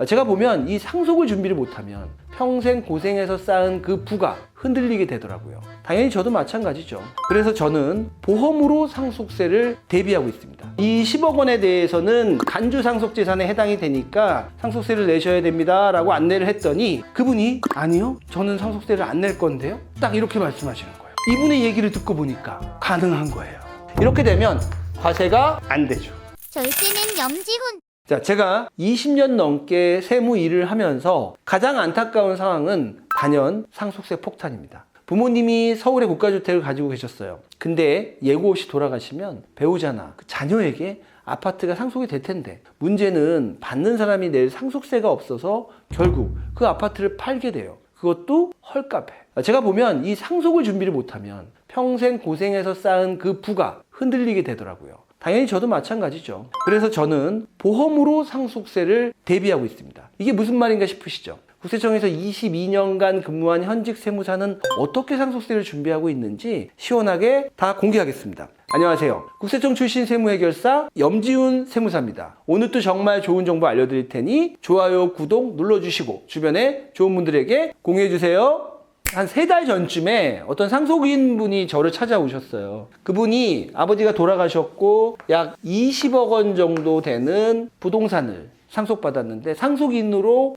제가 보면 이 상속을 준비를 못하면 평생 고생해서 쌓은 그 부가 흔들리게 되더라고요. 당연히 저도 마찬가지죠. 그래서 저는 보험으로 상속세를 대비하고 있습니다. 이 10억 원에 대해서는 간주 상속재산에 해당이 되니까 상속세를 내셔야 됩니다 라고 안내를 했더니 그분이 아니요, 저는 상속세를 안 낼 건데요, 딱 이렇게 말씀하시는 거예요. 이분의 얘기를 듣고 보니까 가능한 거예요. 이렇게 되면 과세가 안 되죠. 절세는 염지훈. 자, 제가 20년 넘게 세무 일을 하면서 가장 안타까운 상황은 단연 상속세 폭탄입니다. 부모님이 서울에 국가주택을 가지고 계셨어요. 근데 예고 없이 돌아가시면 배우자나 그 자녀에게 아파트가 상속이 될 텐데, 문제는 받는 사람이 낼 상속세가 없어서 결국 그 아파트를 팔게 돼요. 그것도 헐값에. 제가 보면 이 상속을 준비를 못하면 평생 고생해서 쌓은 그 부가 흔들리게 되더라고요. 당연히 저도 마찬가지죠. 그래서 저는 보험으로 상속세를 대비하고 있습니다. 이게 무슨 말인가 싶으시죠? 국세청에서 22년간 근무한 현직 세무사는 어떻게 상속세를 준비하고 있는지 시원하게 다 공개하겠습니다. 안녕하세요. 국세청 출신 세무해결사 염지훈 세무사입니다. 오늘 또 정말 좋은 정보 알려드릴 테니 좋아요, 구독 눌러주시고 주변에 좋은 분들에게 공유해주세요. 한 3달 전쯤에 어떤 상속인 분이 저를 찾아오셨어요. 그분이 아버지가 돌아가셨고 약 20억 원 정도 되는 부동산을 상속받았는데 상속인으로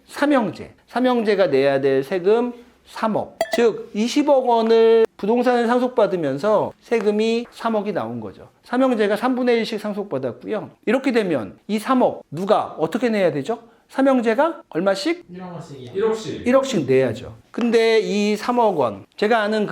삼형제가 내야 될 세금 3억. 즉 20억 원을 부동산을 상속받으면서 세금이 3억이 나온 거죠. 삼형제가 3분의 1씩 상속받았고요. 이렇게 되면 이 3억 누가 어떻게 내야 되죠? 삼형제가 얼마씩? 1억씩 내야죠. 근데 이 3억 원, 제가 아는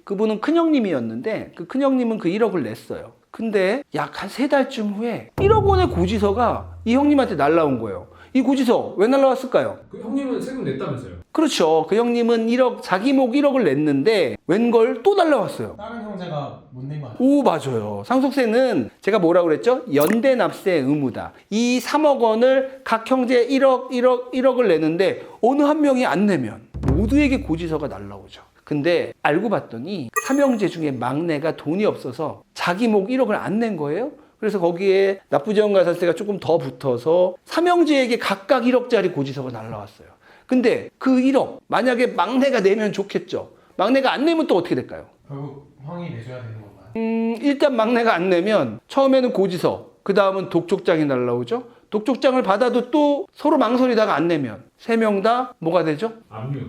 그분은 큰형님이었는데 그 큰형님은 그 1억을 냈어요. 근데 약 한 3달쯤 후에 1억 원의 고지서가 이 형님한테 날라온 거예요. 이 고지서 왜 날라왔을까요? 그 형님은 세금 냈다면서요? 그렇죠. 그 형님은 자기 목 1억을 냈는데 웬걸 또 날라왔어요. 다른 형제가 못 낸 거 아니에요? 오, 맞아요. 상속세는 제가 뭐라고 그랬죠? 연대 납세 의무다. 이 3억 원을 각 형제 1억을 내는데 어느 한 명이 안 내면 모두에게 고지서가 날라오죠. 근데 알고 봤더니 삼형제 중에 막내가 돈이 없어서 자기 목 1억을 안 낸 거예요. 그래서 거기에 납부지원가산세가 조금 더 붙어서 삼형제에게 각각 1억짜리 고지서가 날라왔어요. 근데 그 1억 만약에 막내가 내면 좋겠죠. 막내가 안 내면 또 어떻게 될까요? 결국 형이 내줘야 되는 건가요? 일단 막내가 안 내면 처음에는 고지서, 그 다음은 독촉장이 날라오죠. 독촉장을 받아도 또 서로 망설이다가 안 내면 3명 다 뭐가 되죠? 압류.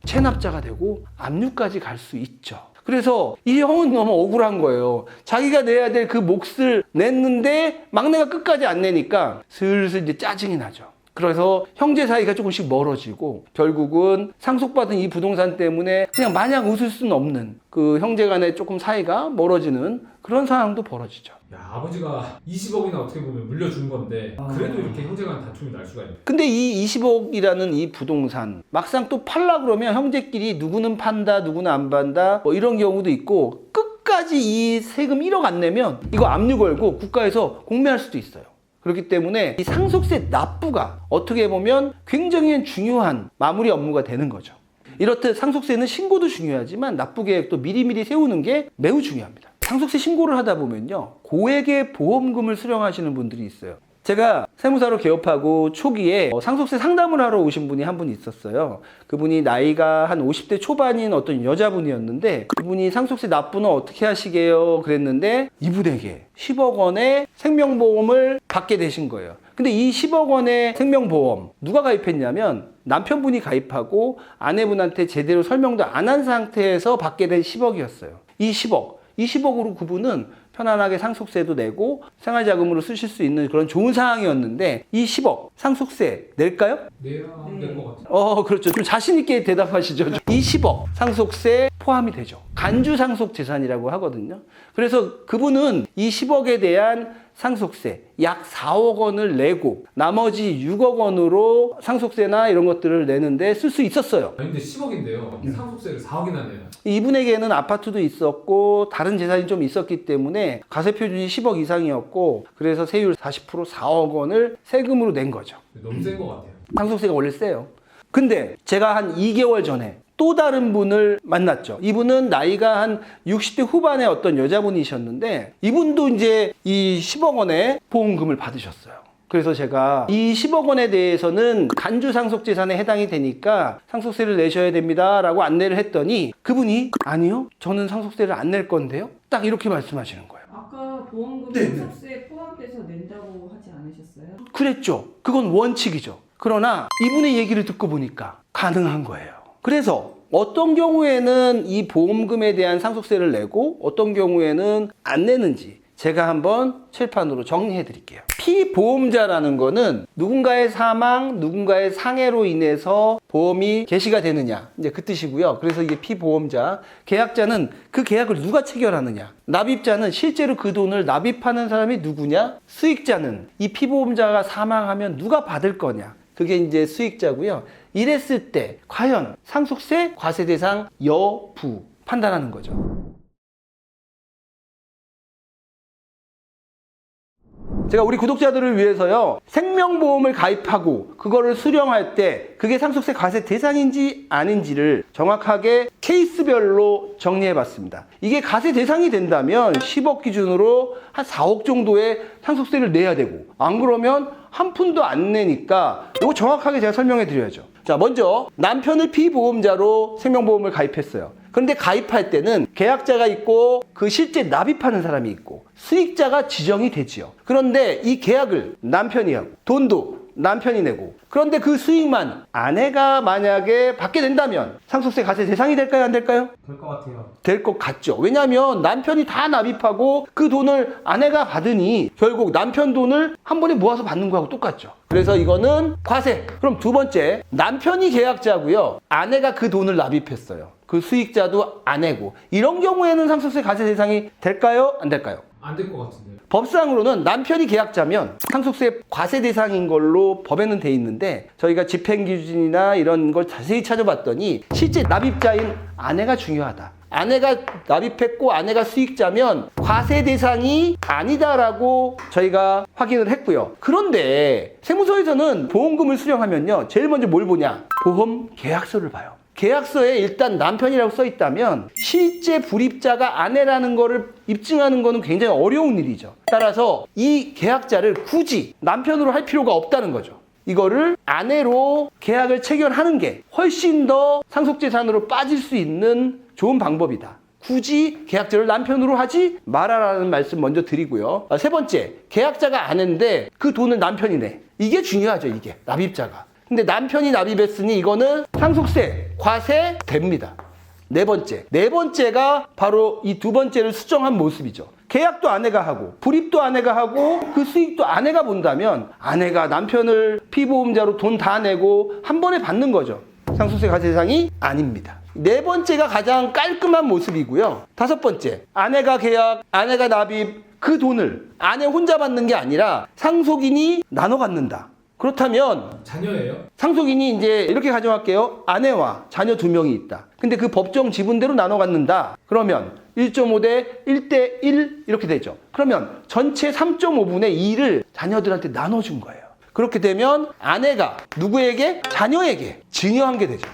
체납자가 되고 압류까지 갈 수 있죠. 그래서 이 형은 너무 억울한 거예요. 자기가 내야 될 그 몫을 냈는데 막내가 끝까지 안 내니까 슬슬 이제 짜증이 나죠. 그래서 형제 사이가 조금씩 멀어지고 결국은 상속받은 이 부동산 때문에 그냥 마냥 웃을 수는 없는 그 형제 간에 조금 사이가 멀어지는 그런 상황도 벌어지죠. 야, 아버지가 20억이나 어떻게 보면 물려준 건데 그래도 이렇게 형제간 다툼이 날 수가 있네. 근데 이 20억이라는 이 부동산 막상 또 팔라 그러면 형제끼리 누구는 판다 누구는 안 판다 뭐 이런 경우도 있고 끝까지 이 세금 1억 안 내면 이거 압류 걸고 국가에서 공매할 수도 있어요. 그렇기 때문에 이 상속세 납부가 어떻게 보면 굉장히 중요한 마무리 업무가 되는 거죠. 이렇듯 상속세는 신고도 중요하지만 납부 계획도 미리미리 세우는 게 매우 중요합니다. 상속세 신고를 하다 보면요, 고액의 보험금을 수령하시는 분들이 있어요. 제가 세무사로 개업하고 초기에 상속세 상담을 하러 오신 분이 한 분 있었어요. 그분이 나이가 한 50대 초반인 어떤 여자분이었는데 그분이 상속세 납부는 어떻게 하시게요? 그랬는데 이분에게 10억 원의 생명보험을 받게 되신 거예요. 근데 이 10억 원의 생명보험 누가 가입했냐면 남편분이 가입하고 아내분한테 제대로 설명도 안 한 상태에서 받게 된 10억이었어요. 이 20억으로 그분은 편안하게 상속세도 내고 생활자금으로 쓰실 수 있는 그런 좋은 상황이었는데 이 10억 상속세 낼까요? 내야 될 것 같아요. 그렇죠. 좀 자신 있게 대답하시죠. 이 10억 상속세 포함이 되죠. 간주 상속 재산이라고 하거든요. 그래서 그분은 이 10억에 대한 상속세 약 4억 원을 내고 나머지 6억 원으로 상속세나 이런 것들을 내는데 쓸 수 있었어요. 아니, 근데 10억인데요. 상속세를 4억이나 내요. 이분에게는 아파트도 있었고 다른 재산이 좀 있었기 때문에 과세 표준이 10억 이상이었고 그래서 세율 40% 4억 원을 세금으로 낸 거죠. 너무 센 것 같아요. 상속세가 원래 세요. 근데 제가 한 2개월 전에 또 다른 분을 만났죠. 이분은 나이가 한 60대 후반의 어떤 여자분이셨는데 이분도 이제 이 10억 원의 보험금을 받으셨어요. 그래서 제가 이 10억 원에 대해서는 간주 상속재산에 해당이 되니까 상속세를 내셔야 됩니다 라고 안내를 했더니 그분이 아니요, 저는 상속세를 안 낼 건데요, 딱 이렇게 말씀하시는 거예요. 아까 보험금 네. 상속세에 포함돼서 낸다고 하지 않으셨어요? 그랬죠. 그건 원칙이죠. 그러나 이분의 얘기를 듣고 보니까 가능한 거예요. 그래서 어떤 경우에는 이 보험금에 대한 상속세를 내고 어떤 경우에는 안 내는지 제가 한번 칠판으로 정리해 드릴게요. 피보험자라는 거는 누군가의 사망, 누군가의 상해로 인해서 보험이 개시가 되느냐, 이제 그 뜻이고요. 그래서 이게 피보험자. 계약자는 그 계약을 누가 체결하느냐. 납입자는 실제로 그 돈을 납입하는 사람이 누구냐. 수익자는 이 피보험자가 사망하면 누가 받을 거냐. 그게 이제 수익자고요. 이랬을 때 과연 상속세 과세 대상 여부 판단하는 거죠. 제가 우리 구독자들을 위해서요, 생명보험을 가입하고 그거를 수령할 때 그게 상속세 과세 대상인지 아닌지를 정확하게 케이스별로 정리해 봤습니다. 이게 과세 대상이 된다면 10억 기준으로 한 4억 정도의 상속세를 내야 되고, 안 그러면 한 푼도 안 내니까 이거 정확하게 제가 설명해 드려야죠. 자, 먼저 남편을 피보험자로 생명보험을 가입했어요. 그런데 가입할 때는 계약자가 있고 그 실제 납입하는 사람이 있고 수익자가 지정이 되지요. 그런데 이 계약을 남편이 하고 돈도 남편이 내고, 그런데 그 수익만 아내가 만약에 받게 된다면 상속세 과세 대상이 될까요, 안 될까요? 될 것 같아요. 될 것 같죠. 왜냐하면 남편이 다 납입하고 그 돈을 아내가 받으니 결국 남편 돈을 한 번에 모아서 받는 거하고 똑같죠. 그래서 이거는 과세. 그럼 두 번째, 남편이 계약자고요, 아내가 그 돈을 납입했어요. 그 수익자도 아내고, 이런 경우에는 상속세 과세 대상이 될까요, 안 될까요? 안 될 것 같은데. 법상으로는 남편이 계약자면 상속세 과세 대상인 걸로 법에는 돼 있는데, 저희가 집행기준이나 이런 걸 자세히 찾아봤더니 실제 납입자인 아내가 중요하다. 아내가 납입했고 아내가 수익자면 과세 대상이 아니다라고 저희가 확인을 했고요. 그런데 세무서에서는 보험금을 수령하면요, 제일 먼저 뭘 보냐? 보험 계약서를 봐요. 계약서에 일단 남편이라고 써 있다면 실제 불입자가 아내라는 거를 입증하는 거는 굉장히 어려운 일이죠. 따라서 이 계약자를 굳이 남편으로 할 필요가 없다는 거죠. 이거를 아내로 계약을 체결하는 게 훨씬 더 상속재산으로 빠질 수 있는 좋은 방법이다. 굳이 계약자를 남편으로 하지 말아라는 말씀 먼저 드리고요. 세 번째, 계약자가 아내인데 그 돈을 남편이 내. 이게 중요하죠, 이게 납입자가. 근데 남편이 납입했으니 이거는 상속세 과세 됩니다. 네 번째가 바로 이 두 번째를 수정한 모습이죠. 계약도 아내가 하고 불입도 아내가 하고 그 수익도 아내가 본다면 아내가 남편을 피보험자로 돈 다 내고 한 번에 받는 거죠. 상속세 과세 대상이 아닙니다. 네 번째가 가장 깔끔한 모습이고요. 다섯 번째, 아내가 계약, 아내가 납입, 그 돈을 아내 혼자 받는 게 아니라 상속인이 나눠 갖는다. 그렇다면 자녀예요? 상속인이 이제 이렇게 가정할게요. 아내와 자녀 2명이 있다. 근데 그 법정 지분대로 나눠 갖는다. 그러면 1.5 대 1대 1 이렇게 되죠. 그러면 전체 3.5분의 2를 자녀들한테 나눠준 거예요. 그렇게 되면 아내가 누구에게? 자녀에게 증여한 게 되죠.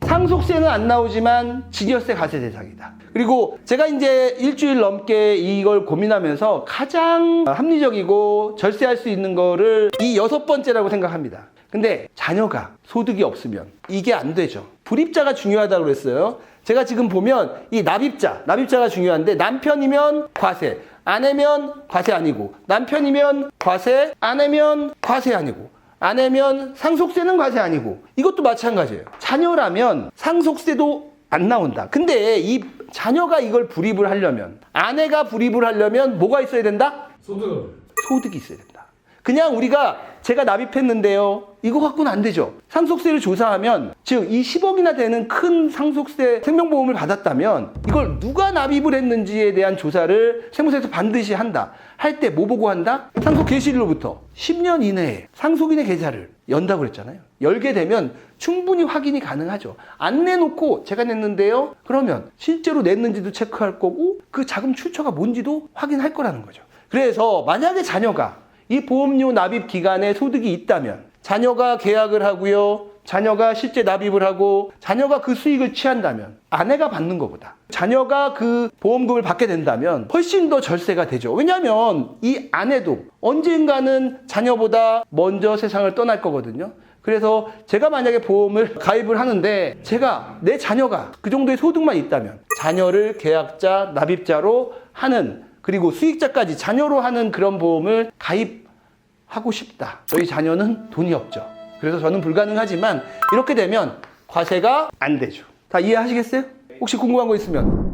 상속세는 안 나오지만 증여세 과세 대상이다. 그리고 제가 이제 일주일 넘게 이걸 고민하면서 가장 합리적이고 절세할 수 있는 거를 이 6번째라고 생각합니다. 근데 자녀가 소득이 없으면 이게 안 되죠. 불입자가 중요하다고 그랬어요. 제가 지금 보면 이 납입자가 중요한데, 남편이면 과세, 아내면 과세 아니고, 남편이면 과세, 아내면 과세 아니고, 아내면 상속세는 과세 아니고, 이것도 마찬가지예요. 자녀라면 상속세도 안 나온다. 근데 이 자녀가 이걸 불입을 하려면, 아내가 불입을 하려면 뭐가 있어야 된다? 소득이 있어야 된다. 그냥 우리가 제가 납입했는데요, 이거 갖고는 안 되죠. 상속세를 조사하면, 즉 이 10억이나 되는 큰 상속세 생명보험을 받았다면 이걸 누가 납입을 했는지에 대한 조사를 세무서에서 반드시 한다. 할 때 뭐 보고 한다? 상속 개시일로부터 10년 이내에 상속인의 계좌를 연다고 그랬잖아요. 열게 되면 충분히 확인이 가능하죠. 안 내놓고 제가 냈는데요, 그러면 실제로 냈는지도 체크할 거고 그 자금 출처가 뭔지도 확인할 거라는 거죠. 그래서 만약에 자녀가 이 보험료 납입 기간에 소득이 있다면 자녀가 계약을 하고요. 자녀가 실제 납입을 하고 자녀가 그 수익을 취한다면 아내가 받는 것보다 자녀가 그 보험금을 받게 된다면 훨씬 더 절세가 되죠. 왜냐하면 이 아내도 언젠가는 자녀보다 먼저 세상을 떠날 거거든요. 그래서 제가 만약에 보험을 가입을 하는데 제가 내 자녀가 그 정도의 소득만 있다면 자녀를 계약자, 납입자로 하는 그리고 수익자까지 자녀로 하는 그런 보험을 가입하고 싶다. 저희 자녀는 돈이 없죠. 그래서 저는 불가능하지만 이렇게 되면 과세가 안 되죠. 다 이해하시겠어요? 혹시 궁금한 거 있으면.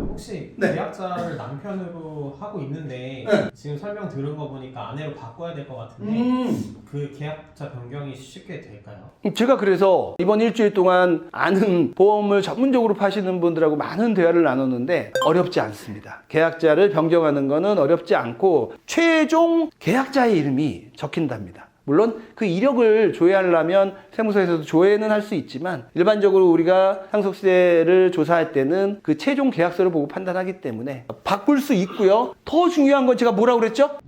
혹시 네. 계약자를 남편으로 하고 있는데 네. 지금 설명 들은 거 보니까 아내로 바꿔야 될 것 같은데 그 계약자 변경이 쉽게 될까요? 제가 그래서 이번 일주일 동안 아는 보험을 전문적으로 파시는 분들하고 많은 대화를 나눴는데 어렵지 않습니다. 계약자를 변경하는 거는 어렵지 않고 최종 계약자의 이름이 적힌답니다. 물론 그 이력을 조회하려면 세무서에서도 조회는 할 수 있지만 일반적으로 우리가 상속세를 조사할 때는 그 최종 계약서를 보고 판단하기 때문에 바꿀 수 있고요. 더 중요한 건 제가 뭐라고 그랬죠?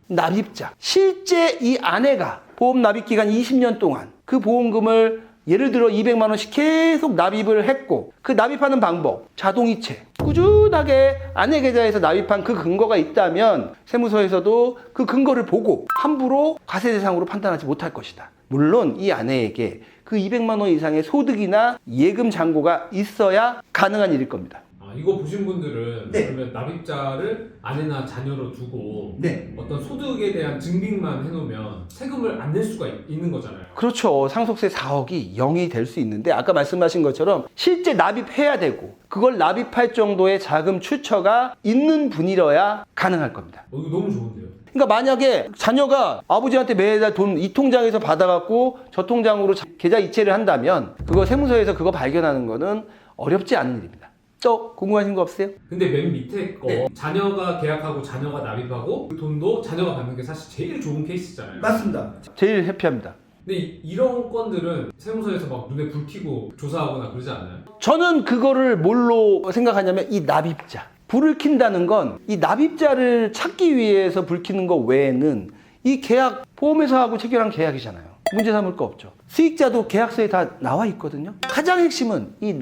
납입자. 실제 이 아내가 보험 납입 기간 20년 동안 그 보험금을 예를 들어 200만 원씩 계속 납입을 했고 그 납입하는 방법, 자동이체 꾸준하게 아내 계좌에서 납입한 그 근거가 있다면 세무서에서도 그 근거를 보고 함부로 과세 대상으로 판단하지 못할 것이다. 물론 이 아내에게 그 200만 원 이상의 소득이나 예금 잔고가 있어야 가능한 일일 겁니다. 이거 보신 분들은 네. 그러면 납입자를 아내나 자녀로 두고 네. 어떤 소득에 대한 증빙만 해놓으면 세금을 안 낼 수가 있는 거잖아요. 그렇죠. 상속세 4억이 0이 될 수 있는데 아까 말씀하신 것처럼 실제 납입해야 되고 그걸 납입할 정도의 자금 출처가 있는 분이라야 가능할 겁니다. 이거 너무 좋은데요. 그러니까 만약에 자녀가 아버지한테 매달 돈 이 통장에서 받아갖고 저 통장으로 계좌 이체를 한다면 그거 세무서에서 그거 발견하는 거는 어렵지 않은 일입니다. 또 궁금하신 거 없어요? 근데 맨 밑에 거 네. 자녀가 계약하고 자녀가 납입하고 그 돈도 자녀가 받는 게 사실 제일 좋은 케이스잖아요. 맞습니다. 제일 해피합니다. 근데 이런 건들은 세무서에서 막 눈에 불 켜고 조사하거나 그러지 않나요? 저는 그거를 뭘로 생각하냐면 이 납입자. 불을 킨다는 건 이 납입자를 찾기 위해서 불 켜는 거 외에는 이 계약 보험회사하고 체결한 계약이잖아요. 문제 삼을 거 없죠. 수익자도 계약서에 다 나와 있거든요. 가장 핵심은 이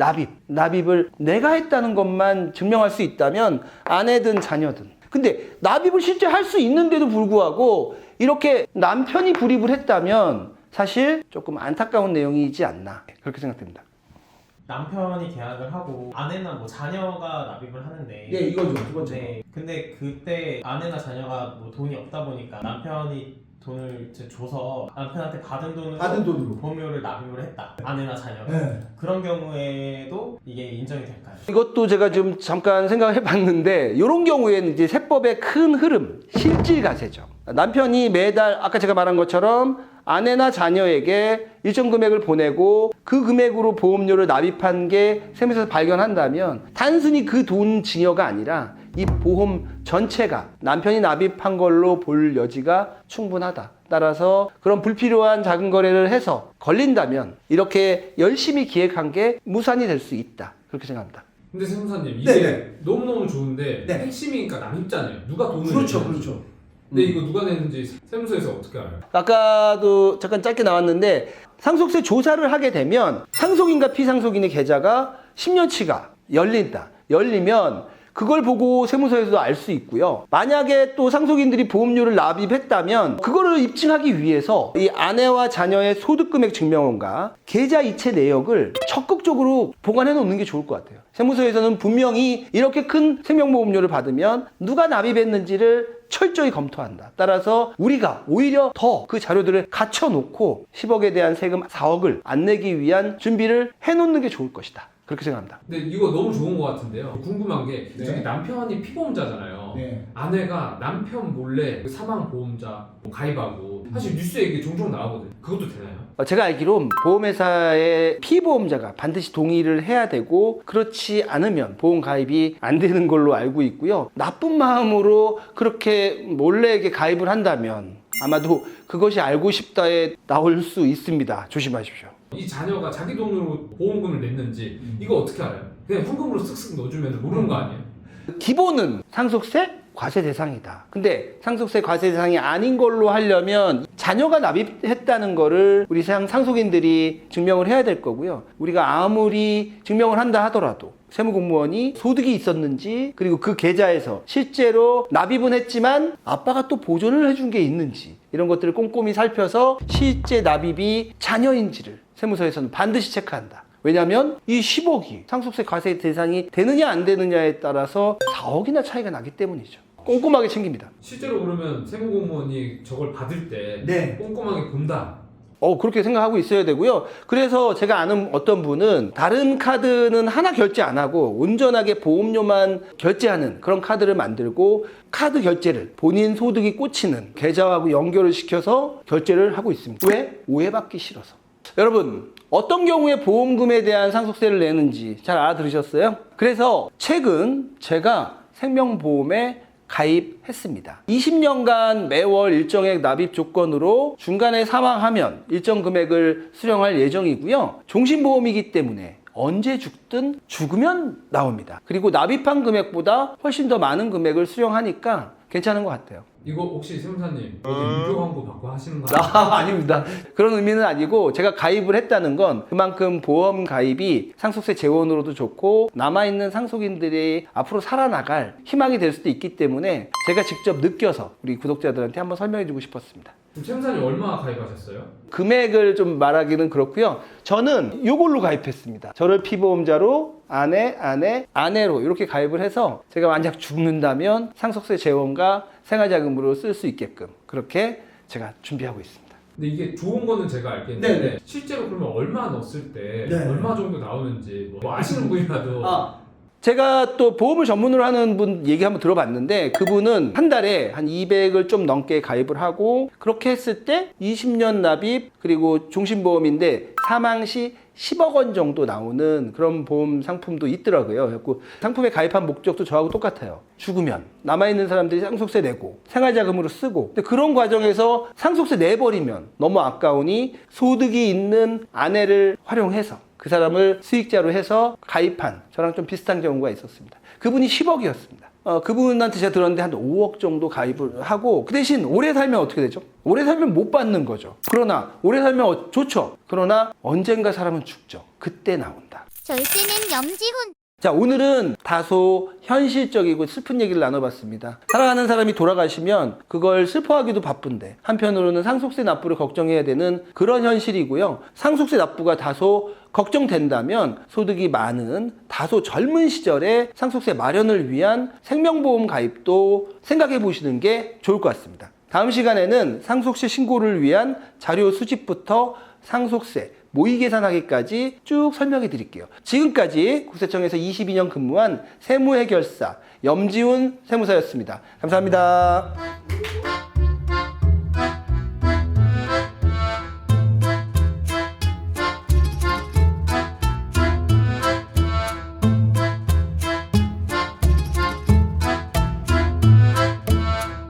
납입을 내가 했다는 것만 증명할 수 있다면 아내든 자녀든. 근데 납입을 실제 할 수 있는데도 불구하고 이렇게 남편이 불이익을 했다면 사실 조금 안타까운 내용이지 않나 그렇게 생각됩니다. 남편이 계약을 하고 아내나 뭐 자녀가 납입을 하는데 이거죠. 두 번째. 네, 근데 그때 아내나 자녀가 뭐 돈이 없다 보니까 남편이 돈을 이제 줘서 남편한테 받은 돈으로 보험료를 납입을 했다. 아내나 자녀가. 네. 그런 경우에도 이게 인정이 될까요? 이것도 제가 좀 잠깐 생각해 봤는데 이런 경우에는 이제 세법의 큰 흐름, 실질과세죠. 남편이 매달 아까 제가 말한 것처럼 아내나 자녀에게 일정 금액을 보내고 그 금액으로 보험료를 납입한 게 세무서에서 발견한다면 단순히 그 돈 증여가 아니라 이 보험 전체가 남편이 납입한 걸로 볼 여지가 충분하다. 따라서 그런 불필요한 자금 거래를 해서 걸린다면 이렇게 열심히 기획한 게 무산이 될 수 있다. 그렇게 생각합니다. 근데 세무사님 이게 네네. 너무너무 좋은데 네. 핵심이 그러니까 납입자네요. 누가 돈을 그렇죠, 내는지. 그렇죠. 근데 이거 누가 내는지 세무서에서 어떻게 알아요? 아까도 잠깐 짧게 나왔는데 상속세 조사를 하게 되면 상속인과 피상속인의 계좌가 10년치가 열리면 그걸 보고 세무서에서도 알 수 있고요. 만약에 또 상속인들이 보험료를 납입했다면 그거를 입증하기 위해서 이 아내와 자녀의 소득금액 증명원과 계좌 이체 내역을 적극적으로 보관해 놓는 게 좋을 것 같아요. 세무서에서는 분명히 이렇게 큰 생명보험료를 받으면 누가 납입했는지를 철저히 검토한다. 따라서 우리가 오히려 더 그 자료들을 갖춰놓고 10억에 대한 세금 4억을 안 내기 위한 준비를 해놓는 게 좋을 것이다. 그렇게 생각합니다. 근데 이거 너무 좋은 것 같은데요. 궁금한 게 네. 저기 남편이 피보험자잖아요. 아내가 남편 몰래 그 사망보험자 가입하고 사실 뉴스에 이게 종종 나오거든요. 그것도 되나요? 제가 알기로 보험회사의 피보험자가 반드시 동의를 해야 되고 그렇지 않으면 보험 가입이 안 되는 걸로 알고 있고요. 나쁜 마음으로 그렇게 몰래 가입을 한다면 아마도 그것이 알고 싶다에 나올 수 있습니다. 조심하십시오. 이 자녀가 자기 돈으로 보험금을 냈는지 이거 어떻게 알아요? 그냥 현금으로 쓱쓱 넣어주면 모르는 거 아니에요? 기본은 상속세, 과세 대상이다. 근데 상속세 과세 대상이 아닌 걸로 하려면 자녀가 납입했다는 거를 우리 상속인들이 증명을 해야 될 거고요. 우리가 아무리 증명을 한다 하더라도 세무공무원이 소득이 있었는지, 그리고 그 계좌에서 실제로 납입은 했지만 아빠가 또 보존을 해준 게 있는지, 이런 것들을 꼼꼼히 살펴서 실제 납입이 자녀인지를 세무서에서는 반드시 체크한다. 왜냐하면 이 10억이 상속세 과세 대상이 되느냐 안 되느냐에 따라서 4억이나 차이가 나기 때문이죠. 꼼꼼하게 챙깁니다. 실제로 그러면 세무공무원이 저걸 받을 때 네. 꼼꼼하게 본다. 그렇게 생각하고 있어야 되고요. 그래서 제가 아는 어떤 분은 다른 카드는 하나 결제 안 하고 온전하게 보험료만 결제하는 그런 카드를 만들고 카드 결제를 본인 소득이 꽂히는 계좌하고 연결을 시켜서 결제를 하고 있습니다. 왜? 오해받기 싫어서. 여러분, 어떤 경우에 보험금에 대한 상속세를 내는지 잘 알아들으셨어요? 그래서 최근 제가 생명보험에 가입했습니다. 20년간 매월 일정액 납입 조건으로 중간에 사망하면 일정 금액을 수령할 예정이고요. 종신보험이기 때문에 언제 죽든 죽으면 나옵니다. 그리고 납입한 금액보다 훨씬 더 많은 금액을 수령하니까 괜찮은 것 같아요. 이거 혹시 세무사님 유료 광고 받고 하시는 거 아닙니다. 그런 의미는 아니고, 제가 가입을 했다는 건 그만큼 보험 가입이 상속세 재원으로도 좋고 남아있는 상속인들이 앞으로 살아나갈 희망이 될 수도 있기 때문에 제가 직접 느껴서 우리 구독자들한테 한번 설명해 주고 싶었습니다. 그럼 세무사님 얼마 가입하셨어요? 금액을 좀 말하기는 그렇고요. 저는 이걸로 가입했습니다. 저를 피보험자로 아내로 이렇게 가입을 해서 제가 만약 죽는다면 상속세 재원과 생활자금으로 쓸 수 있게끔 그렇게 제가 준비하고 있습니다. 근데 이게 좋은 거는 제가 알겠는데 네네. 실제로 그러면 얼마 넣었을 때 네. 얼마 정도 나오는지 뭐 아시는 분이라도 제가 또 보험을 전문으로 하는 분 얘기 한번 들어봤는데, 그분은 한 달에 한 200을 좀 넘게 가입을 하고, 그렇게 했을 때 20년 납입, 그리고 종신보험인데 사망 시 10억 원 정도 나오는 그런 보험 상품도 있더라고요. 그래서 상품에 가입한 목적도 저하고 똑같아요. 죽으면 남아있는 사람들이 상속세 내고 생활자금으로 쓰고, 근데 그런 과정에서 상속세 내버리면 너무 아까우니 소득이 있는 아내를 활용해서 그 사람을 수익자로 해서 가입한, 저랑 좀 비슷한 경우가 있었습니다. 그분이 10억이었습니다. 그분한테 제가 들었는데 한 5억 정도 가입을 하고, 그 대신 오래 살면 어떻게 되죠? 오래 살면 못 받는 거죠. 그러나 오래 살면 좋죠. 그러나 언젠가 사람은 죽죠. 그때 나온다. 절세는 염지훈. 자, 오늘은 다소 현실적이고 슬픈 얘기를 나눠봤습니다. 사랑하는 사람이 돌아가시면 그걸 슬퍼하기도 바쁜데, 한편으로는 상속세 납부를 걱정해야 되는 그런 현실이고요. 상속세 납부가 다소 걱정된다면 소득이 많은 다소 젊은 시절에 상속세 마련을 위한 생명보험 가입도 생각해 보시는 게 좋을 것 같습니다. 다음 시간에는 상속세 신고를 위한 자료 수집부터 상속세 모의 계산하기까지 쭉 설명해 드릴게요. 지금까지 국세청에서 22년 근무한 세무해결사 염지훈 세무사였습니다. 감사합니다.